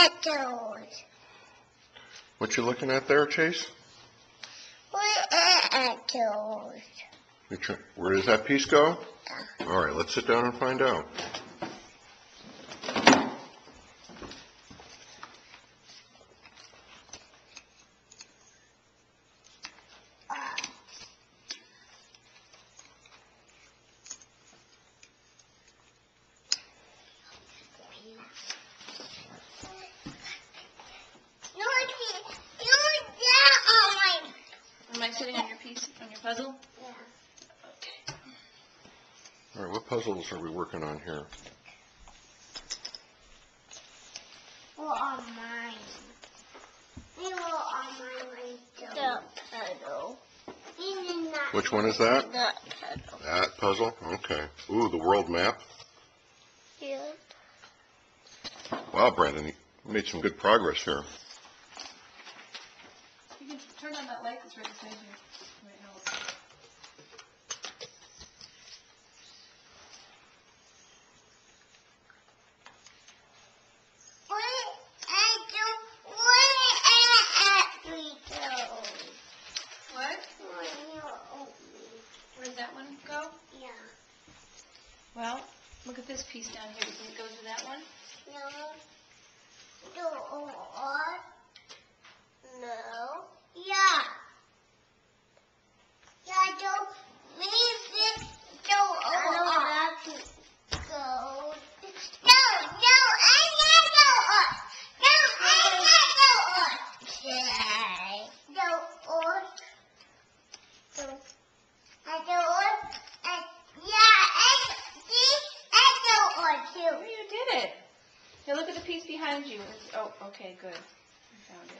Apples. What you looking at there, Chase? Apples. Where does that piece go? All right, let's sit down and find out. Am I sitting on your piece, on your puzzle? Yeah. Okay. All right, what puzzles are we working on here? Well, on mine. They were on mine. The puddle. Which one is that? The puddle. That puzzle? Okay. Ooh, the world map. Yeah. Wow, Brandon, you made some good progress here. You can turn on that light that's right beside you. Might help. What? Where did that one go? Yeah. Well, look at this piece down here. Do you think it goes to that one? No. Yeah. Yeah, don't leave this door open. I know that to go. No, I never on. No, I never on. No, on. I do on. Yeah, and see, I do on too. Oh, you did it. Hey, look at the piece behind you. Oh, okay, good. I found it.